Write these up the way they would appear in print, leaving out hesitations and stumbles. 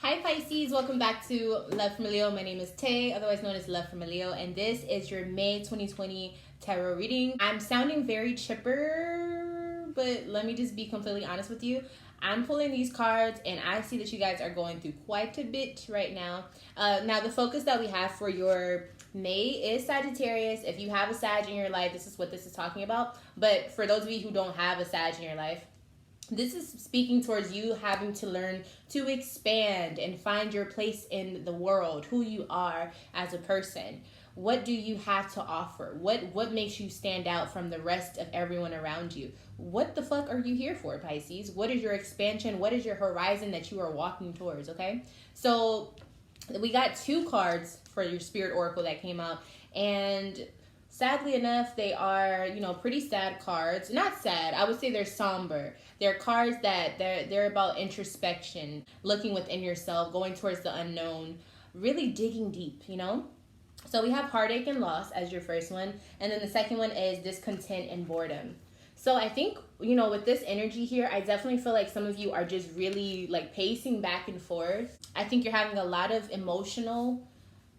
Hi Pisces, welcome back to Lovefromaleo. My name is Tay, otherwise known as Lovefromaleo, and this is your May 2020 tarot reading. I'm sounding very chipper, but let me just be completely honest with you. I'm pulling these cards and I see that you guys are going through quite a bit right now. Now the focus that we have for your May is Sagittarius. If you have a Sag in your life, this is what this is talking about. But for those of you who don't have a Sag in your life, this is speaking towards you having to learn to expand and find your place in the world, who you are as a person. What do you have to offer? What makes you stand out from the rest of everyone around you? What the fuck are you here for, Pisces? What is your expansion? What is your horizon that you are walking towards, okay? So we got two cards for your Spirit Oracle that came out, and sadly enough, they are, pretty sad cards. Not sad, I would say they're somber. They're cards that they're about introspection, looking within yourself, going towards the unknown, really digging deep, So we have heartache and loss as your first one, and then the second one is discontent and boredom. So I think, with this energy here, I definitely feel like some of you are just really like pacing back and forth. I think you're having a lot of emotional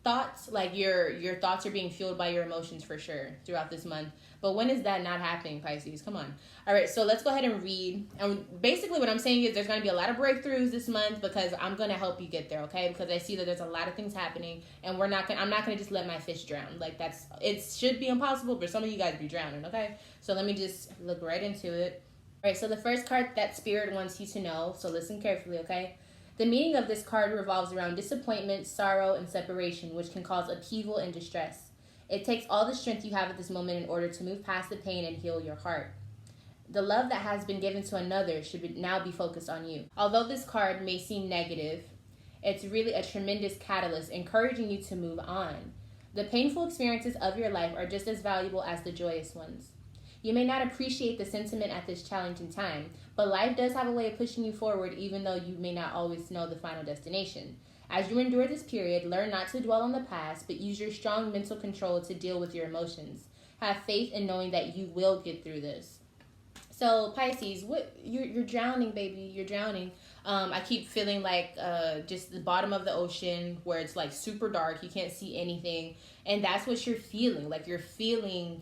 thoughts, like your thoughts are being fueled by your emotions for sure throughout this month. But when is that not happening, Pisces? Come on. All right, so let's go ahead and read. And basically what I'm saying is there's going to be a lot of breakthroughs this month because I'm going to help you get there, okay? Because I see that there's a lot of things happening and I'm not going to just let my fish drown. Like it should be impossible, but some of you guys be drowning, okay? So let me just look right into it. All right, so the first card that Spirit wants you to know, so listen carefully, okay? The meaning of this card revolves around disappointment, sorrow, and separation, which can cause upheaval and distress. It takes all the strength you have at this moment in order to move past the pain and heal your heart. The love that has been given to another should now be focused on you. Although this card may seem negative, it's really a tremendous catalyst encouraging you to move on. The painful experiences of your life are just as valuable as the joyous ones. You may not appreciate the sentiment at this challenging time, but life does have a way of pushing you forward even though you may not always know the final destination. As you endure this period, learn not to dwell on the past, but use your strong mental control to deal with your emotions. Have faith in knowing that you will get through this. So Pisces, you're drowning, baby. You're drowning. I keep feeling like just the bottom of the ocean where it's like super dark. You can't see anything. And that's what you're feeling. Like you're feeling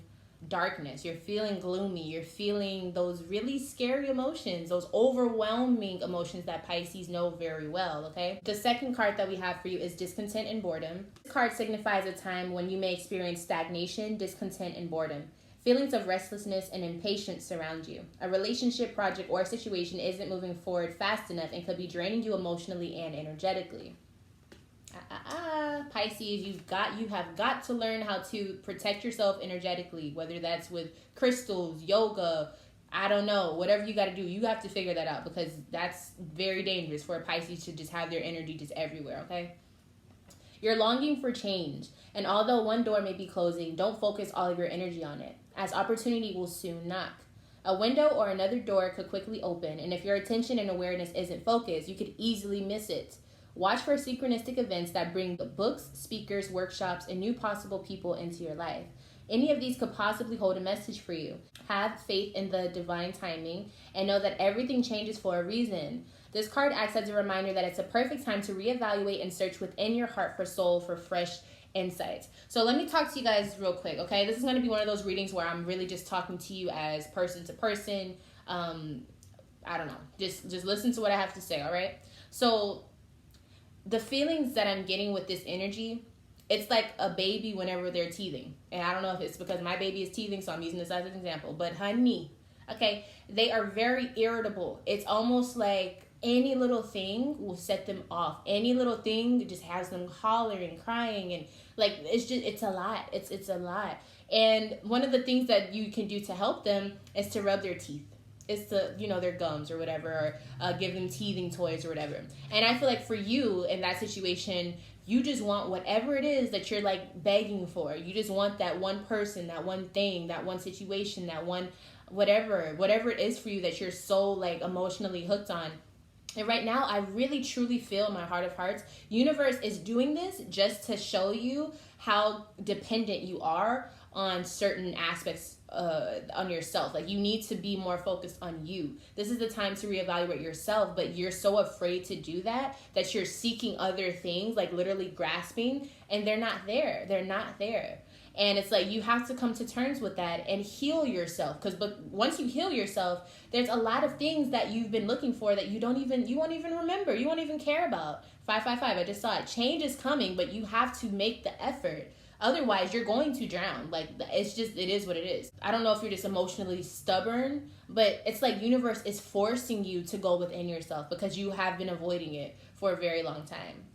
darkness, you're feeling gloomy, you're feeling those really scary emotions, those overwhelming emotions that Pisces know very well, okay? The second card that we have for you is discontent and boredom. This card signifies a time when you may experience stagnation, discontent, and boredom. Feelings of restlessness and impatience surround you. A relationship, project, or situation isn't moving forward fast enough and could be draining you emotionally and energetically. Pisces, you have got to learn how to protect yourself energetically, whether that's with crystals, yoga, I don't know, whatever you got to do. You have to figure that out because that's very dangerous for a Pisces to just have their energy just everywhere, okay? You're longing for change, and although one door may be closing, don't focus all of your energy on it, as opportunity will soon knock. A window or another door could quickly open, and if your attention and awareness isn't focused, you could easily miss it. Watch for synchronistic events that bring books, speakers, workshops, and new possible people into your life. Any of these could possibly hold a message for you. Have faith in the divine timing and know that everything changes for a reason. This card acts as a reminder that it's a perfect time to reevaluate and search within your heart for soul for fresh insights. So let me talk to you guys real quick, okay? This is going to be one of those readings where I'm really just talking to you as person to person. I don't know. Just listen to what I have to say, all right? So the feelings that I'm getting with this energy, it's like a baby whenever they're teething. And I don't know if it's because my baby is teething, so I'm using this as an example. But honey, okay, they are very irritable. It's almost like any little thing will set them off. Any little thing just has them hollering, crying, and like it's a lot. It's a lot. And one of the things that you can do to help them is to rub their teeth. It's to, their gums or whatever, or give them teething toys or whatever. And I feel like for you in that situation, you just want whatever it is that you're like begging for. You just want that one person, that one thing, that one situation, that one whatever it is for you that you're so like emotionally hooked on. And right now, I really truly feel in my heart of hearts, universe is doing this just to show you how dependent you are on certain aspects on yourself. Like, you need to be more focused on you. This is the time to reevaluate yourself, but you're so afraid to do that you're seeking other things, like literally grasping, and they're not there. They're not there. And it's like, you have to come to terms with that and heal yourself. But once you heal yourself, there's a lot of things that you've been looking for that you won't even remember. You won't even care about. 555, I just saw it. Change is coming, but you have to make the effort. Otherwise, you're going to drown. Like, it is what it is. I don't know if you're just emotionally stubborn, but it's like universe is forcing you to go within yourself because you have been avoiding it for a very long time.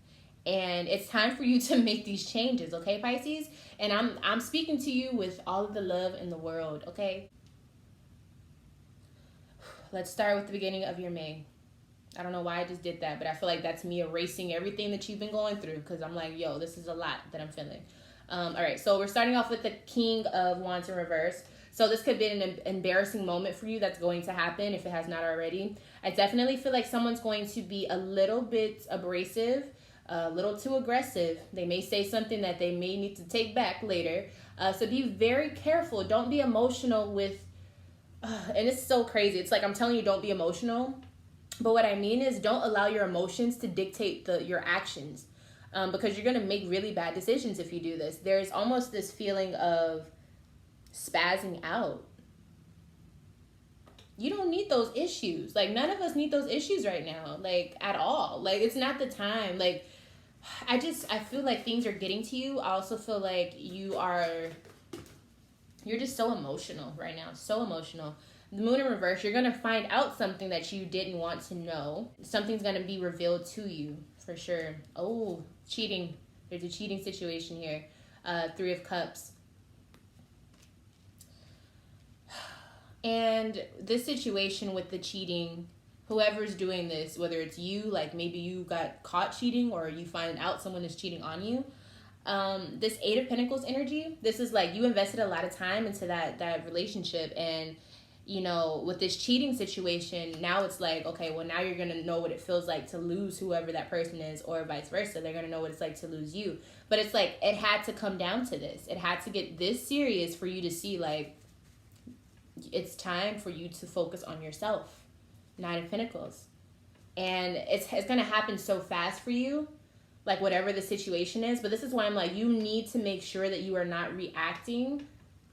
And it's time for you to make these changes, okay, Pisces? And I'm speaking to you with all of the love in the world, okay? Let's start with the beginning of your May. I don't know why I just did that, but I feel like that's me erasing everything that you've been going through, because I'm like, yo, this is a lot that I'm feeling. All right, so we're starting off with the King of Wands in reverse. So this could be an embarrassing moment for you that's going to happen if it has not already. I definitely feel like someone's going to be a little bit abrasive, a little too aggressive. They may say something that they may need to take back later. So be very careful. Don't be emotional with, and it's so crazy. It's like, I'm telling you, don't be emotional. But what I mean is, don't allow your emotions to dictate your actions. Because you're going to make really bad decisions if you do this. There's almost this feeling of spazzing out. You don't need those issues. Like, none of us need those issues right now. Like, at all. Like, it's not the time. Like, I feel like things are getting to you. I also feel like you're just so emotional right now. So emotional. The Moon in reverse, you're going to find out something that you didn't want to know. Something's going to be revealed to you, for sure. Oh, cheating. There's a cheating situation here. 3 of Cups. And this situation with the cheating, whoever's doing this, whether it's you, like maybe you got caught cheating, or you find out someone is cheating on you. This 8 of Pentacles energy, this is like you invested a lot of time into that relationship, and you know, with this cheating situation, now it's like, okay, well, now you're going to know what it feels like to lose whoever that person is, or vice versa. They're going to know what it's like to lose you. But it's like, it had to come down to this. It had to get this serious for you to see, like, it's time for you to focus on yourself. 9 of Pentacles. And it's going to happen so fast for you, like whatever the situation is. But this is why I'm like, you need to make sure that you are not reacting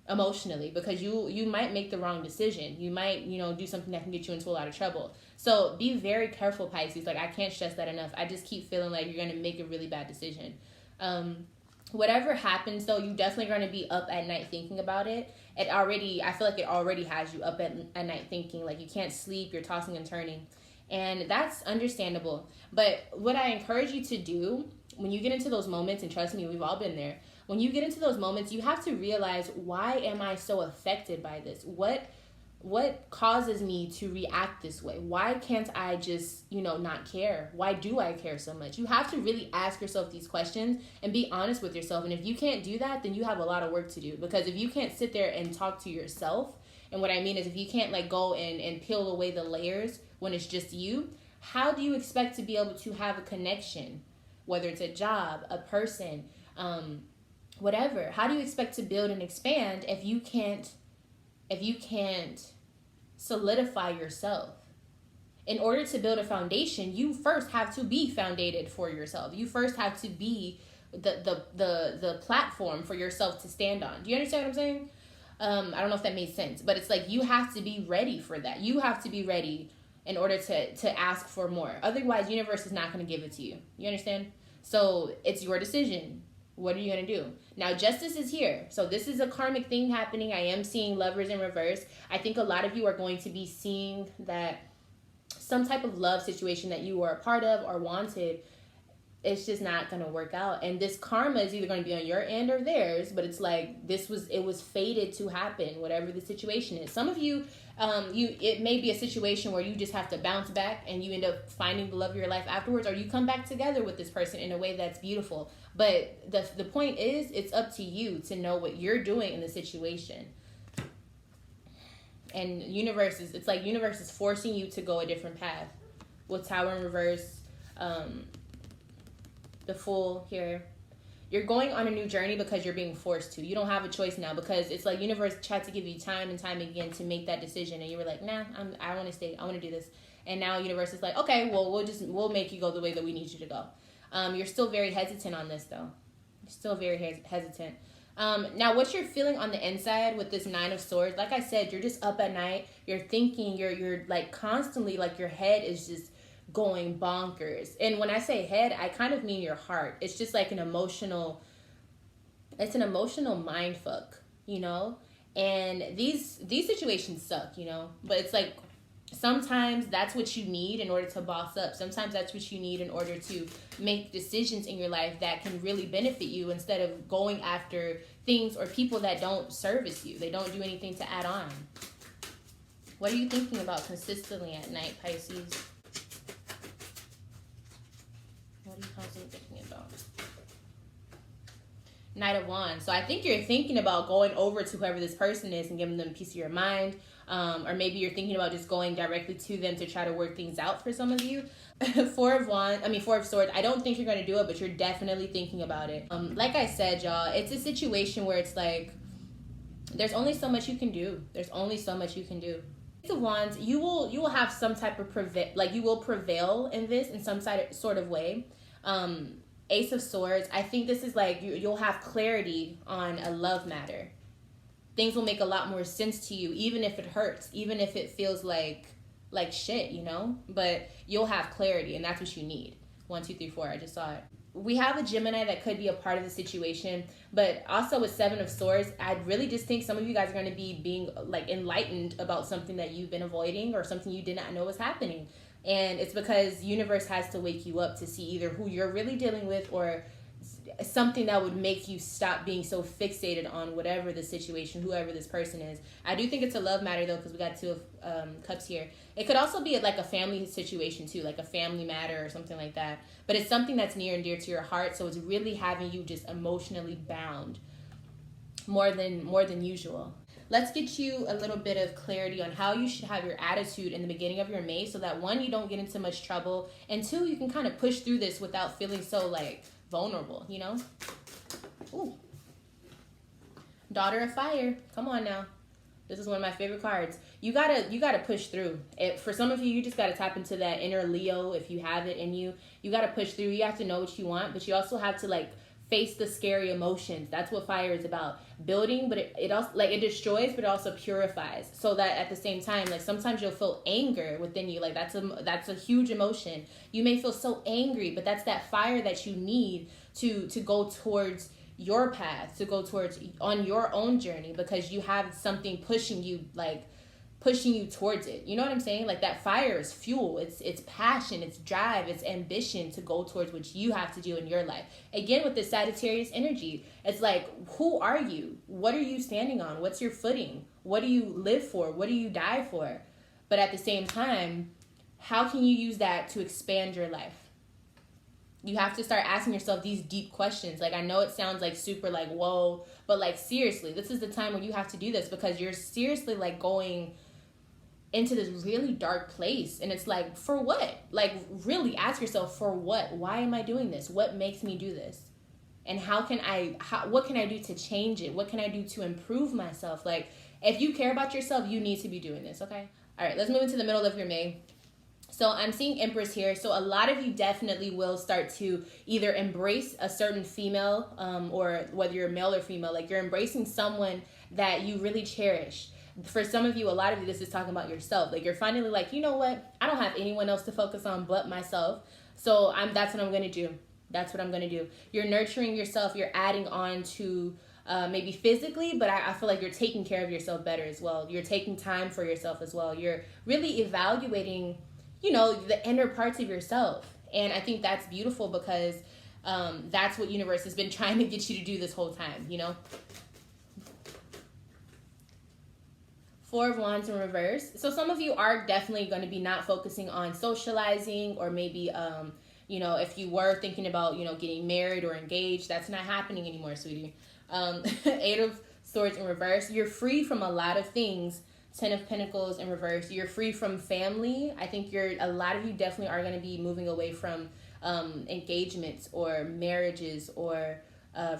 emotionally, because you might make the wrong decision. You might, you know, do something that can get you into a lot of trouble. So be very careful, Pisces. Like, I can't stress that enough. I just keep feeling like you're going to make a really bad decision. Whatever happens, though, you're definitely going to be up at night thinking about it. I feel like it already has you up at night thinking, like, you can't sleep, you're tossing and turning. And that's understandable. But what I encourage you to do when you get into those moments, and trust me, we've all been there, when you get into those moments, you have to realize, why am I so affected by this? What causes me to react this way? Why can't I just, you know, not care? Why do I care so much? You have to really ask yourself these questions and be honest with yourself. And if you can't do that, then you have a lot of work to do. Because if you can't sit there and talk to yourself, and what I mean is, if you can't like go and peel away the layers when it's just you, how do you expect to be able to have a connection? Whether it's a job, a person, whatever. How do you expect to build and expand if you can't solidify yourself? In order to build a foundation, you first have to be foundated for yourself. You first have to be the platform for yourself to stand on. Do you understand what I'm saying? I don't know if that made sense, but it's like, you have to be ready for that. You have to be ready in order to ask for more. Otherwise, universe is not going to give it to you. You understand? So it's your decision. What are you going to do? Now, justice is here. So this is a karmic thing happening. I am seeing Lovers in reverse. I think a lot of you are going to be seeing that some type of love situation that you were a part of or wanted, it's just not going to work out. And this karma is either going to be on your end or theirs, but it's like, it was fated to happen, whatever the situation is. Some of you, it may be a situation where you just have to bounce back and you end up finding the love of your life afterwards, or you come back together with this person in a way that's beautiful. But the point is, it's up to you to know what you're doing in the situation. And universe is forcing you to go a different path. With Tower in reverse, the Fool here. You're going on a new journey because you're being forced to. You don't have a choice now, because it's like universe tried to give you time and time again to make that decision, and you were like, nah, I want to stay. I want to do this. And now universe is like, okay, well, we'll make you go the way that we need you to go. You're still very hesitant on this, though. You're still very hesitant. Now, what you're feeling on the inside with this 9 of Swords, like I said, you're just up at night. You're thinking. You're like constantly, like your head is just going bonkers. And when I say head, I kind of mean your heart. It's just like an emotional mind fuck, you know? And these situations suck, you know? But it's like sometimes that's what you need in order to boss up. Sometimes that's what you need in order to make decisions in your life that can really benefit you, instead of going after things or people that don't service you. They don't do anything to add on. What are you thinking about consistently at night, Pisces? What are you constantly thinking about? Knight of Wands. So I think you're thinking about going over to whoever this person is and giving them a piece of your mind. Or maybe you're thinking about just going directly to them to try to work things out for some of you. 4 of Swords. I don't think you're going to do it, but you're definitely thinking about it. Like I said, y'all, it's a situation where it's like, there's only so much you can do. There's only so much you can do. Ace of Wands, you will have some type of you will prevail in this in some sort of way. Ace of Swords, I think this is like you'll have clarity on a love matter. Things will make a lot more sense to you, even if it hurts, even if it feels like shit, you know? But you'll have clarity, and that's what you need. 1, 2, 3, 4, I just saw it. We have a Gemini that could be a part of the situation, but also with 7 of Swords, I really just think some of you guys are going to be being like enlightened about something that you've been avoiding or something you did not know was happening. And it's because universe has to wake you up to see either who you're really dealing with or something that would make you stop being so fixated on whatever the situation, whoever this person is. I do think it's a love matter, though, because we got 2 of Cups here. It could also be like a family situation, too, like a family matter or something like that. But it's something that's near and dear to your heart, so it's really having you just emotionally bound more than usual. Let's get you a little bit of clarity on how you should have your attitude in the beginning of your May, so that 1, you don't get into much trouble, and 2, you can kind of push through this without feeling so like vulnerable, you know? Ooh. Daughter of Fire. Come on now. This is one of my favorite cards. You gotta push through. For some of you, you just gotta tap into that inner Leo if you have it in you. You gotta push through. You have to know what you want, but you also have to like face the scary emotions. That's what fire is about. Building, but it also like it destroys, but it also purifies. So that at the same time, like sometimes you'll feel anger within you. Like that's a huge emotion. You may feel so angry, but that's that fire that you need to go towards your path, to go towards on your own journey, because you have something pushing you towards it. You know what I'm saying? Like that fire is fuel. It's passion, it's drive, it's ambition to go towards what you have to do in your life. Again, with this Sagittarius energy, it's like, who are you? What are you standing on? What's your footing? What do you live for? What do you die for? But at the same time, how can you use that to expand your life? You have to start asking yourself these deep questions. Like, I know it sounds like super like, whoa, but like seriously, this is the time when you have to do this, because you're seriously like going into this really dark place. And it's like, for what? Like, really ask yourself, for what? Why am I doing this? What makes me do this? And what can I do to change it? What can I do to improve myself? Like, if you care about yourself, you need to be doing this, okay? All right, let's move into the middle of your May. So I'm seeing Empress here. So a lot of you definitely will start to either embrace a certain female, or whether you're male or female, like you're embracing someone that you really cherish. For some of you, a lot of you, this is talking about yourself. Like you're finally like, you know what? I don't have anyone else to focus on but myself. So that's what I'm going to do. That's what I'm going to do. You're nurturing yourself. You're adding on to maybe physically, but I feel like you're taking care of yourself better as well. You're taking time for yourself as well. You're really evaluating, you know, the inner parts of yourself. And I think that's beautiful, because that's what universe has been trying to get you to do this whole time, you know? 4 of Wands in reverse. So some of you are definitely going to be not focusing on socializing, or maybe, you know, if you were thinking about, you know, getting married or engaged, that's not happening anymore, sweetie. 8 of Swords in reverse. You're free from a lot of things. 10 of Pentacles in reverse. You're free from family. I think a lot of you definitely are going to be moving away from engagements or marriages or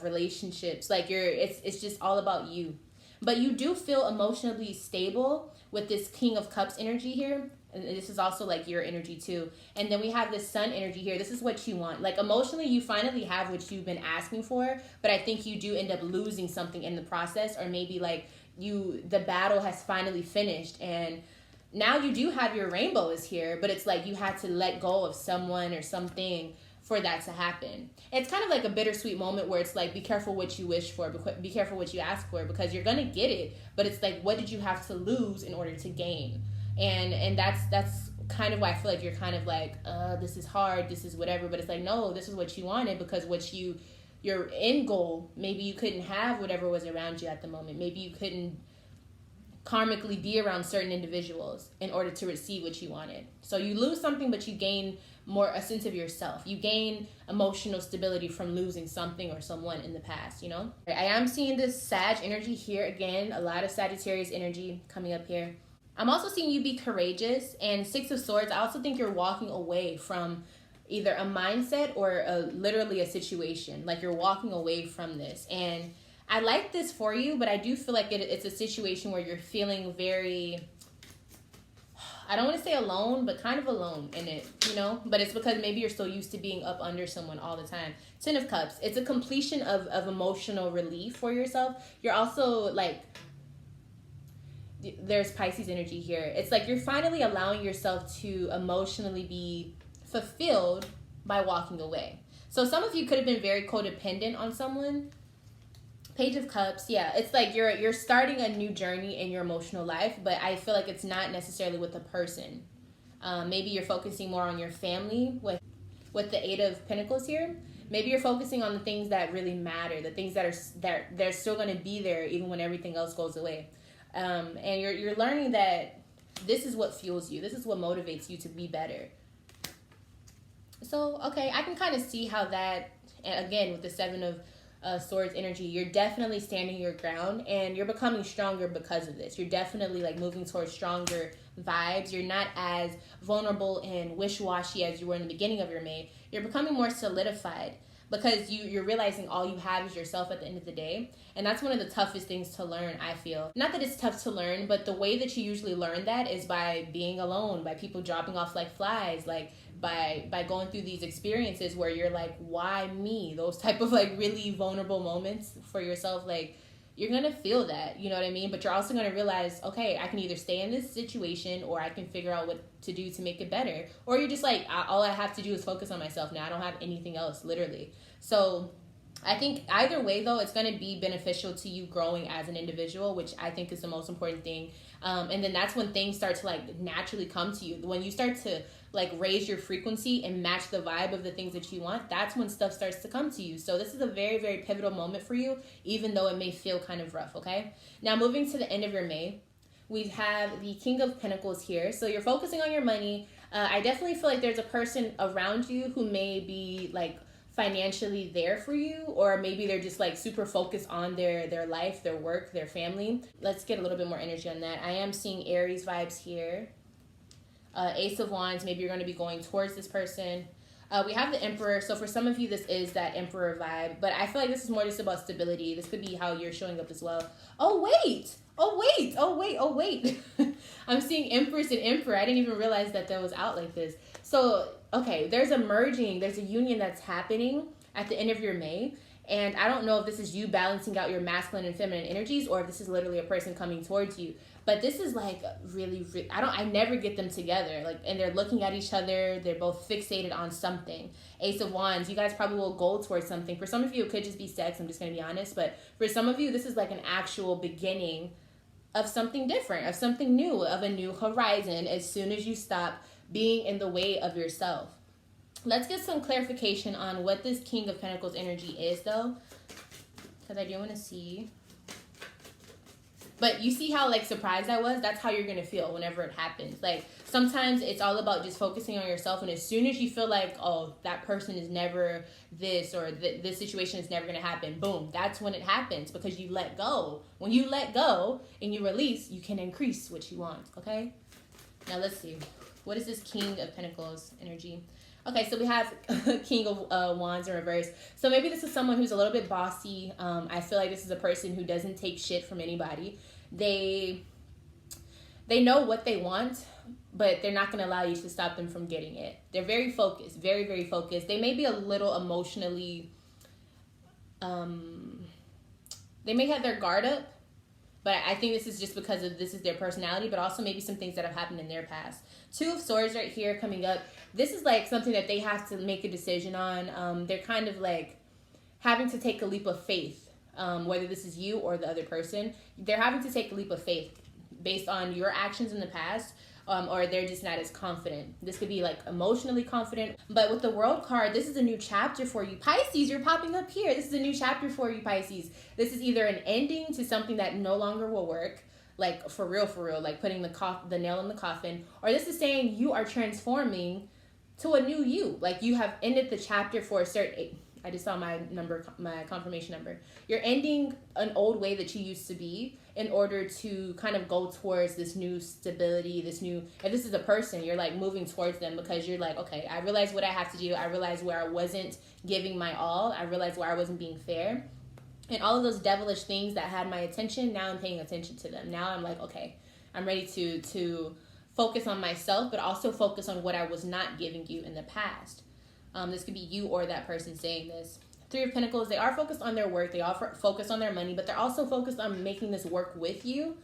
relationships. Like it's just all about you. But you do feel emotionally stable with this King of Cups energy here. And this is also like your energy too. And then we have this Sun energy here. This is what you want. Like emotionally, you finally have what you've been asking for. But I think you do end up losing something in the process. Or maybe like the battle has finally finished. And now you do have your rainbow is here. But it's like you had to let go of someone or something for that to happen. It's kind of like a bittersweet moment where it's like, be careful what you wish for, be careful what you ask for, because you're gonna get it, but it's like, what did you have to lose in order to gain? And that's kind of why I feel like you're kind of like, this is hard, this is whatever, but it's like, no, this is what you wanted, because your end goal, maybe you couldn't have whatever was around you at the moment. Maybe you couldn't karmically be around certain individuals in order to receive what you wanted. So you lose something, but you gain a sense of yourself. You gain emotional stability from losing something or someone in the past, you know? I am seeing this Sag energy here again, a lot of Sagittarius energy coming up here. I'm also seeing you be courageous, and Six of Swords, I also think you're walking away from either a mindset or literally a situation. Like you're walking away from this. And I like this for you, but I do feel like it's a situation where you're feeling very, I don't want to say alone, but kind of alone in it, you know? But it's because maybe you're so used to being up under someone all the time. Ten of Cups, it's a completion of emotional relief for yourself. You're also like, there's Pisces energy here. It's like you're finally allowing yourself to emotionally be fulfilled by walking away. So some of you could have been very codependent on someone. Page of Cups, yeah, it's like you're starting a new journey in your emotional life, but I feel like it's not necessarily with a person. Maybe you're focusing more on your family with the Eight of Pentacles here. Maybe you're focusing on the things that really matter, the things that they're still going to be there even when everything else goes away. And you're learning that this is what fuels you. This is what motivates you to be better. So, okay, I can kind of see how that, and again, with the Seven of Swords energy, you're definitely standing your ground, and you're becoming stronger because of this. You're definitely like moving towards stronger vibes. You're not as vulnerable and wish-washy as you were in the beginning of your May. You're becoming more solidified because you're realizing all you have is yourself at the end of the day. And that's one of the toughest things to learn, I feel. Not that it's tough to learn, but the way that you usually learn that is by being alone, by people dropping off like flies, like by going through these experiences where you're like, why me? Those type of like really vulnerable moments for yourself, like you're gonna feel that, you know what I mean? But you're also gonna realize, okay, I can either stay in this situation or I can figure out what to do to make it better. Or you're just like, all I have to do is focus on myself now. I don't have anything else, literally. So I think either way, though, it's going to be beneficial to you growing as an individual, which I think is the most important thing. And then that's when things start to like naturally come to you. When you start to like raise your frequency and match the vibe of the things that you want, that's when stuff starts to come to you. So this is a very, very pivotal moment for you, even though it may feel kind of rough, okay? Now moving to the end of your May, we have the King of Pentacles here. So you're focusing on your money. I definitely feel like there's a person around you who may be like financially there for you, or maybe they're just like super focused on their life, their work, their family. Let's get a little bit more energy on that. I am seeing Aries vibes here. Ace of Wands, maybe you're going to be going towards this person. We have the Emperor, so for some of you this is that Emperor vibe, but I feel like this is more just about stability. This could be how you're showing up as well. Oh wait, I'm seeing Empress and Emperor. I didn't even realize that was out like this. So okay, there's a merging, there's a union that's happening at the end of your May. And I don't know if this is you balancing out your masculine and feminine energies, or if this is literally a person coming towards you. But this is like really, I never get them together. Like, and they're looking at each other. They're both fixated on something. Ace of Wands, you guys probably will go towards something. For some of you, it could just be sex. I'm just going to be honest. But for some of you, this is like an actual beginning of something different, of something new, of a new horizon as soon as you stop being in the way of yourself. Let's get some clarification on what this King of Pentacles energy is, though, because I do want to see. But you see how like surprised I was? That's how you're going to feel whenever it happens. Like sometimes it's all about just focusing on yourself. And as soon as you feel like, oh, that person is never this, or this situation is never going to happen, boom, that's when it happens, because you let go. When you let go and you release, you can increase what you want, okay? Now let's see. What is this King of Pentacles energy? Okay, so we have King of Wands in reverse. So maybe this is someone who's a little bit bossy. I feel like this is a person who doesn't take shit from anybody. They know what they want, but they're not going to allow you to stop them from getting it. They're very focused, very, very focused. They may be a little emotionally, they may have their guard up, but I think this is just because of this is their personality, but also maybe some things that have happened in their past. Two of Swords right here coming up. This is like something that they have to make a decision on. They're kind of like having to take a leap of faith, whether this is you or the other person. They're having to take a leap of faith based on your actions in the past, or they're just not as confident. This could be like emotionally confident. But with the World card, this is a new chapter for you. Pisces, you're popping up here. This is a new chapter for you, Pisces. This is either an ending to something that no longer will work, like for real, like putting the nail in the coffin, or this is saying you are transforming to a new you. Like you have ended the chapter for a certain, I just saw my confirmation number. You're ending an old way that you used to be in order to kind of go towards this new stability, if this is a person, you're like moving towards them because you're like, okay, I realize what I have to do. I realize where I wasn't giving my all. I realized where I wasn't being fair. And all of those devilish things that had my attention, now I'm paying attention to them. Now I'm like, okay, I'm ready to focus on myself, but also focus on what I was not giving you in the past. This could be you or that person saying this. Three of Pentacles, they are focused on their work. They are focused on their money, but they're also focused on making this work with you.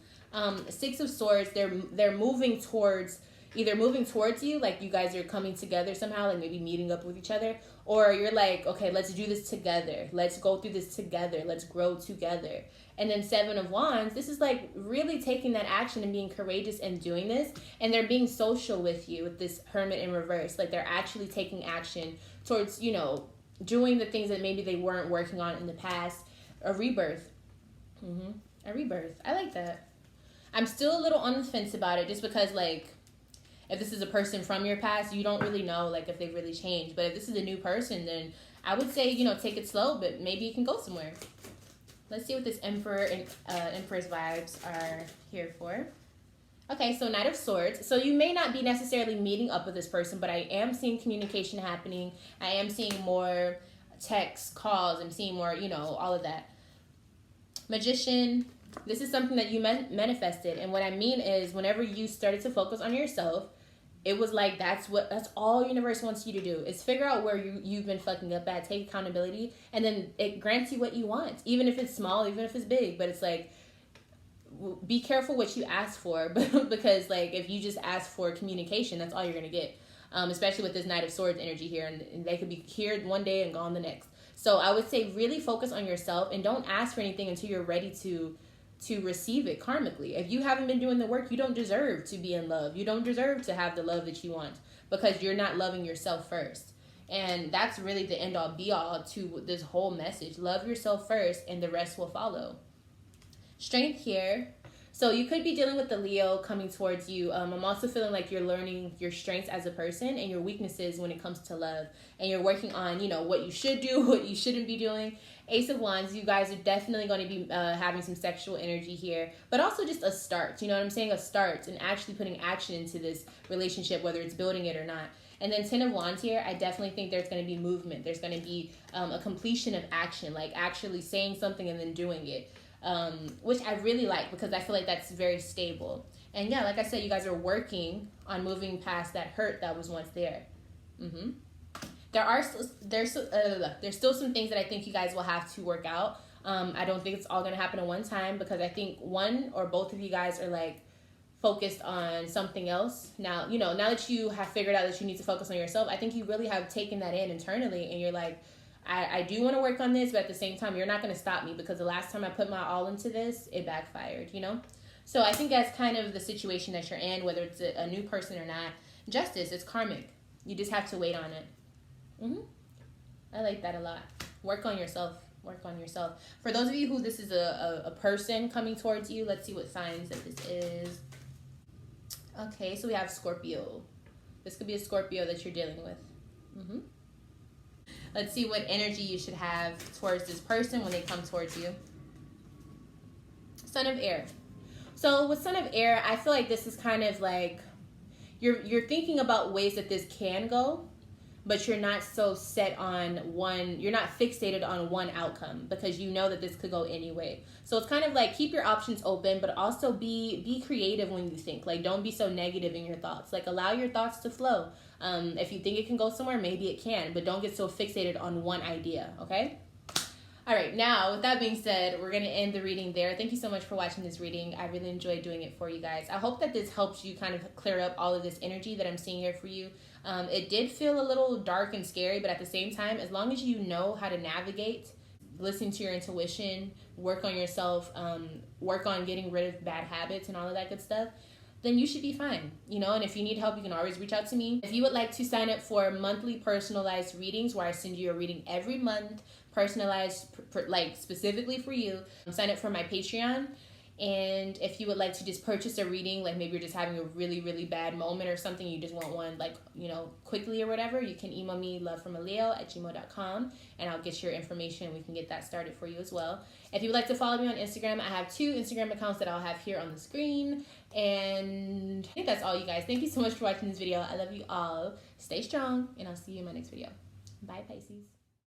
Six of Swords, they're moving towards you, like you guys are coming together somehow, like maybe meeting up with each other, or you're like, okay, let's do this together. Let's go through this together. Let's grow together. And then Seven of Wands, this is like really taking that action and being courageous and doing this. And they're being social with you with this Hermit in reverse. Like they're actually taking action towards, doing the things that maybe they weren't working on in the past. A rebirth. A rebirth. I like that. I'm still a little on the fence about it just because, like, if this is a person from your past, you don't really know, like, if they've really changed. But if this is a new person, then I would say, take it slow, but maybe you can go somewhere. Let's see what this Emperor and Empress vibes are here for. Okay, so Knight of Swords. So you may not be necessarily meeting up with this person, but I am seeing communication happening. I am seeing more texts, calls. I'm seeing more, all of that. Magician. This is something that you manifested. And what I mean is whenever you started to focus on yourself, it was like that's all universe wants you to do is figure out where you've been fucking up at, take accountability, and then it grants you what you want, even if it's small, even if it's big. But it's like, be careful what you ask for, because like if you just ask for communication, that's all you're gonna get. Especially with this Knight of Swords energy here, and they could be here one day and gone the next. So I would say really focus on yourself and don't ask for anything until you're ready to receive it karmically. If you haven't been doing the work, you don't deserve to be in love. You don't deserve to have the love that you want because you're not loving yourself first. And that's really the end all be all to this whole message. Love yourself first and the rest will follow. Strength here. So you could be dealing with the Leo coming towards you. I'm also feeling like you're learning your strengths as a person and your weaknesses when it comes to love. And you're working on, what you should do, what you shouldn't be doing. Ace of Wands, you guys are definitely going to be having some sexual energy here. But also just a start, you know what I'm saying? A start and actually putting action into this relationship, whether it's building it or not. And then 10 of Wands here, I definitely think there's going to be movement. There's going to be a completion of action, like actually saying something and then doing it. Which I really like because I feel like that's very stable. And yeah, like I said, you guys are working on moving past that hurt that was once there. There's still some things that I think you guys will have to work out. I don't think it's all going to happen at one time because I think one or both of you guys are like focused on something else. Now, now that you have figured out that you need to focus on yourself, I think you really have taken that in internally and you're like, I do want to work on this, but at the same time, you're not going to stop me because the last time I put my all into this, it backfired, So I think that's kind of the situation that you're in, whether it's a new person or not. Justice, it's karmic. You just have to wait on it. I like that a lot. Work on yourself. Work on yourself. For those of you who this is a person coming towards you, let's see what signs that this is. Okay, so we have Scorpio. This could be a Scorpio that you're dealing with. Let's see what energy you should have towards this person when they come towards you. Son of Air. So with Son of Air, I feel like this is kind of like you're thinking about ways that this can go, but you're not so set on one, you're not fixated on one outcome because you know that this could go any way. So it's kind of like keep your options open, but also be creative when you think. Like, don't be so negative in your thoughts. Like, allow your thoughts to flow. If you think it can go somewhere, maybe it can, but don't get so fixated on one idea, okay? All right, now, with that being said, we're going to end the reading there. Thank you so much for watching this reading. I really enjoyed doing it for you guys. I hope that this helps you kind of clear up all of this energy that I'm seeing here for you. It did feel a little dark and scary, but at the same time, as long as you know how to navigate, listen to your intuition, work on yourself, work on getting rid of bad habits and all of that good stuff, then you should be fine, you know. And if you need help, you can always reach out to me. If you would like to sign up for monthly personalized readings where I send you a reading every month, personalized, like specifically for you, sign up for my Patreon. And if you would like to just purchase a reading, like maybe you're just having a really, really bad moment or something, you just want one, like, you know, quickly or whatever, you can email me lovefromaleo@gmail.com and I'll get your information. We can get that started for you as well. If you would like to follow me on Instagram, I have 2 Instagram accounts that I'll have here on the screen. And I think that's all, you guys. Thank you so much for watching this video. I love you all. Stay strong, and I'll see you in my next video. Bye, Pisces.